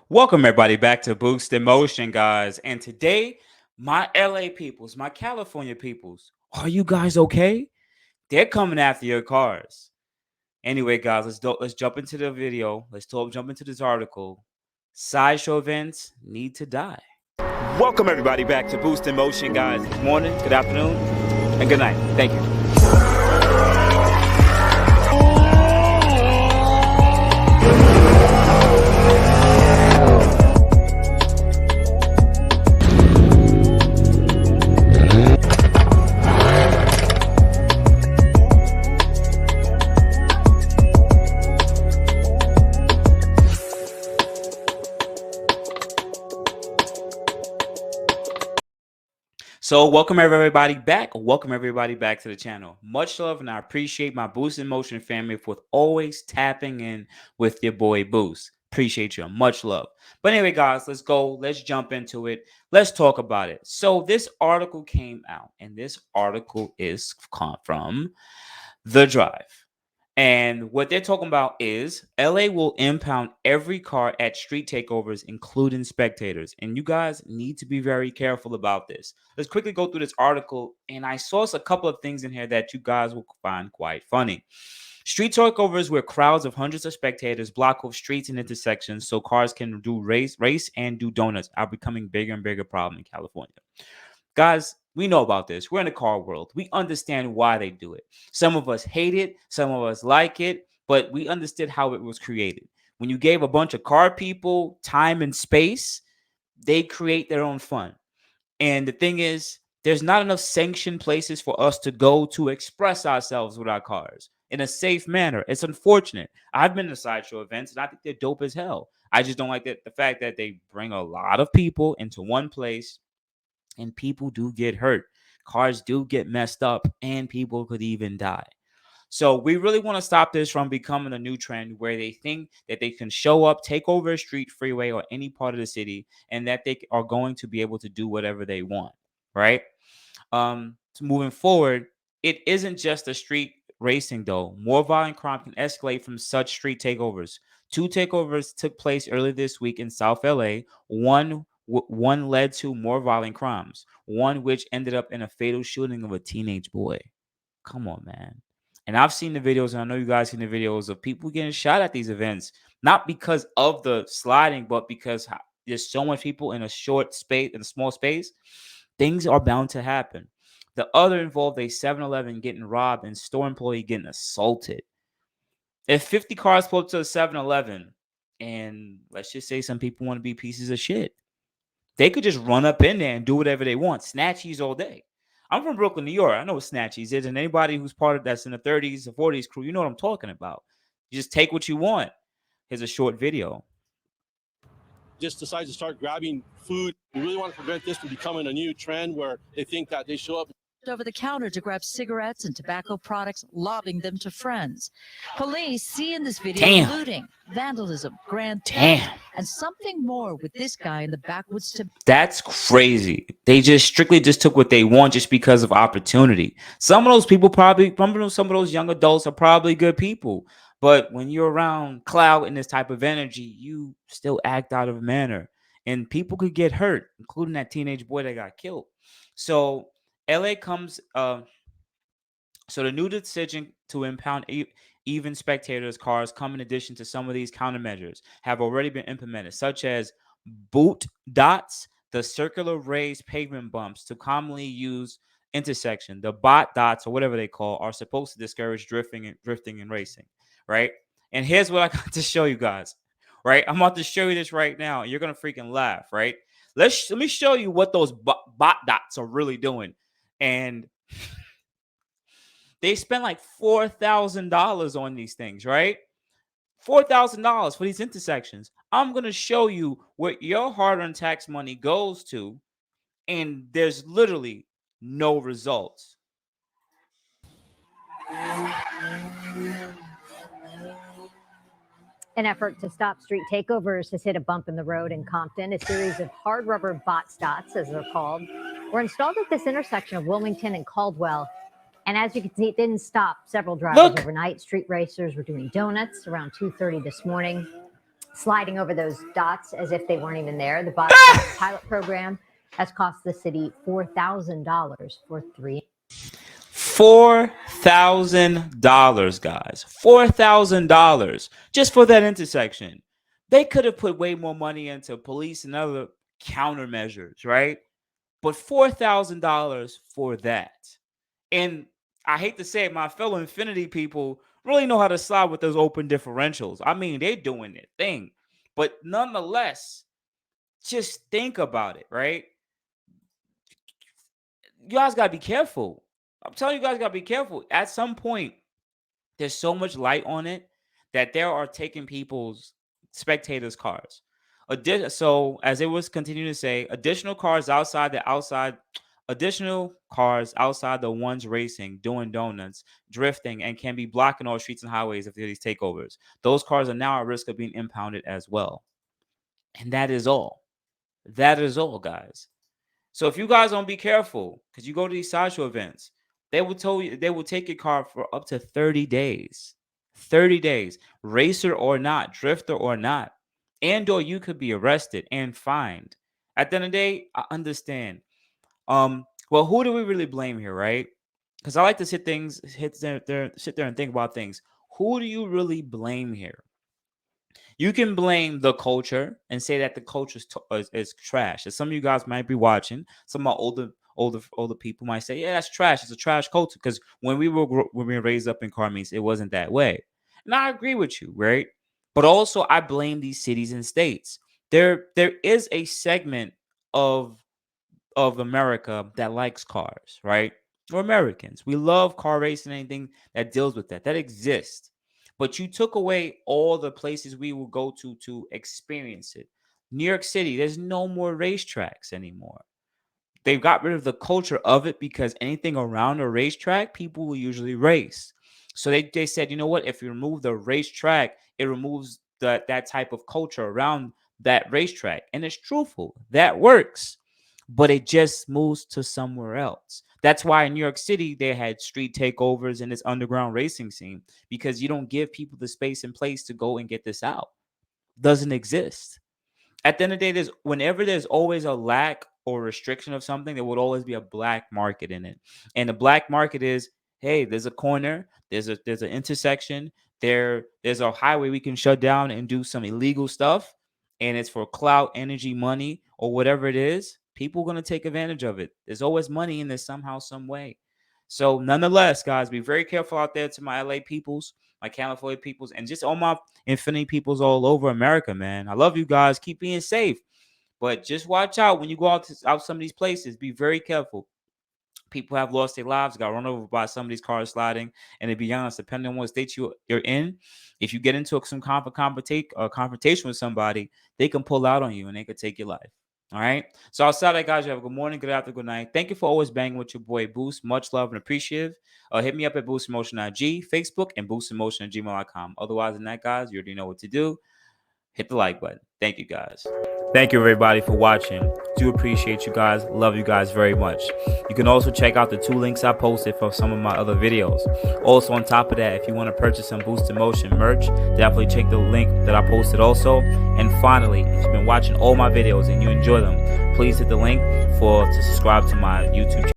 Welcome everybody back to Boost in Motion, guys. And today, my LA peoples, my California peoples, are you guys okay? They're coming after your cars. Anyway, guys, let's jump into the video. Jump into this article. Sideshow events need to die. Welcome everybody back to Boost in Motion, guys. Good morning, good afternoon, and good night. Thank you. So welcome everybody back. Welcome everybody back to the channel. Much love, and I appreciate my Boost in Motion family for always tapping in with your boy Boost. Appreciate you. Much love. But anyway, guys, let's go. Let's jump into it. Let's talk about it. So this article came out, and this article is from The Drive. And what they're talking about is LA will impound every car at street takeovers, including spectators. And you guys need to be very careful about this. Let's quickly go through this article. And I saw a couple of things in here that you guys will find quite funny. Street takeovers where crowds of hundreds of spectators block off streets and intersections so cars can do race and do donuts are becoming bigger and bigger problem in California. Guys, we know about this. We're in the car world. We understand why they do it. Some of us hate it. Some of us like it. But we understood how it was created. When you gave a bunch of car people time and space, they create their own fun. And the thing is, there's not enough sanctioned places for us to go to express ourselves with our cars in a safe manner. It's unfortunate. I've been to sideshow events, and I think they're dope as hell. I just don't like the fact that they bring a lot of people into one place, and people do get hurt. Cars do get messed up, and people could even die. So we really want to stop this from becoming a new trend where they think that they can show up, take over a street, freeway, or any part of the city, and that they are going to be able to do whatever they want, right? So moving forward, it isn't just a street racing though. More violent crime can escalate from such street takeovers. Two takeovers took place earlier this week in South LA. One led to more violent crimes. One which ended up in a fatal shooting of a teenage boy. Come on, man. And I've seen the videos, and I know you guys seen the videos of people getting shot at these events, not because of the sliding, but because there's so much people in a short space, in a small space. Things are bound to happen. The other involved a 7-Eleven getting robbed and store employee getting assaulted. If 50 cars pull up to a 7-Eleven, and let's just say some people want to be pieces of shit, they could just run up in there and do whatever they want. Snatchies all day. I'm from Brooklyn, New York. I know what Snatchies is. And anybody who's part of that's in the 30s or 40s crew, you know what I'm talking about. You just take what you want. Here's a short video. Just decide to start grabbing food. We really want to prevent this from becoming a new trend where they think that they show up over the counter to grab cigarettes and tobacco products, lobbing them to friends. Police see in this video looting, vandalism, grand theft, and something more with this guy in the backwoods. That's crazy. They strictly took what they want just because of opportunity. Some of those people some of those young adults are probably good people. But when you're around clout and this type of energy, you still act out of manner. And people could get hurt, including that teenage boy that got killed. So LA comes, so the new decision to impound even spectators' cars come in addition to some of these countermeasures have already been implemented, such as boot dots, the circular raised pavement bumps to commonly use intersection. The bot dots, or whatever they call, are supposed to discourage drifting and racing, right? And here's what I got to show you guys, right? I'm about to show you this right now, and you're gonna freaking laugh, right? Let me show you what those bot dots are really doing. And they spent like $4,000 on these things, right? $4,000 for these intersections. I'm going to show you what your hard-earned tax money goes to, and there's literally no results. An effort to stop street takeovers has hit a bump in the road in Compton. A series of hard rubber bot dots, as they're called, were installed at this intersection of Wilmington and Caldwell. And as you can see, it didn't stop several drivers overnight. Street racers were doing donuts around 2:30 this morning. sliding over those dots as if they weren't even there. The BotStop pilot program has cost the city $4,000 for 3. $4,000, guys. $4,000 just for that intersection. They could have put way more money into police and other countermeasures, right? But $4,000 for that. And I hate to say it, my fellow Infiniti people really know how to slide with those open differentials. I mean, they're doing their thing. But nonetheless, just think about it, right? You guys got to be careful. I'm telling you guys got to be careful. At some point, there's so much light on it that there are taking people's spectators' cars. So as it was continuing to say, additional cars outside the ones racing, doing donuts, drifting, and can be blocking all streets and highways if there are these takeovers. Those cars are now at risk of being impounded as well. And that is all. That is all, guys. So if you guys don't be careful, because you go to these sideshow events, they will take your car for up to 30 days. 30 days, racer or not, drifter or not. And or you could be arrested and fined. At the end of the day, I understand. Well, who do we really blame here, right? Because I like to sit there and think about things. Who do you really blame here? You can blame the culture and say that the culture is trash. As some of you guys might be watching, some of my older people might say, "Yeah, that's trash. It's a trash culture." Because when we were raised up in car meets, it wasn't that way. And I agree with you, right? But also, I blame these cities and states. There is a segment of America that likes cars, right? We're Americans. We love car racing, anything that deals with that exists. But you took away all the places we will go to experience it. New York City, there's no more racetracks anymore. They've got rid of the culture of it because anything around a racetrack, people will usually race. So they said, you know what? If you remove the racetrack, it removes that type of culture around that racetrack. And it's truthful. That works. But it just moves to somewhere else. That's why in New York City, they had street takeovers and this underground racing scene, because you don't give people the space and place to go and get this out. Doesn't exist. At the end of the day, whenever there's always a lack or restriction of something, there would always be a black market in it. And the black market is, hey, there's a corner, there's an intersection, there's a highway we can shut down and do some illegal stuff, and it's for clout, energy, money, or whatever it is. People are going to take advantage of it. There's always money in this somehow, some way. So nonetheless, guys, be very careful out there to my LA peoples, my California peoples, and just all my Infiniti peoples all over America, man. I love you guys. Keep being safe. But just watch out when you go out some of these places. Be very careful. People have lost their lives, got run over by some of these cars sliding. And to be honest, depending on what state you're in, if you get into some confrontation with somebody, they can pull out on you and they could take your life. All right. So outside that, guys, you have a good morning, good afternoon, good night. Thank you for always banging with your boy Boost. Much love and appreciative. Hit me up at boostinmotion IG, Facebook, and boostinmotion@gmail.com. Otherwise than that, guys, you already know what to do. Hit the like button. Thank you, guys. Thank you, everybody, for watching. Do appreciate you guys. Love you guys very much. You can also check out the 2 links I posted for some of my other videos. Also, on top of that, if you want to purchase some Boost in Motion merch, definitely check the link that I posted also. And finally, if you've been watching all my videos and you enjoy them, please hit the link to subscribe to my YouTube channel.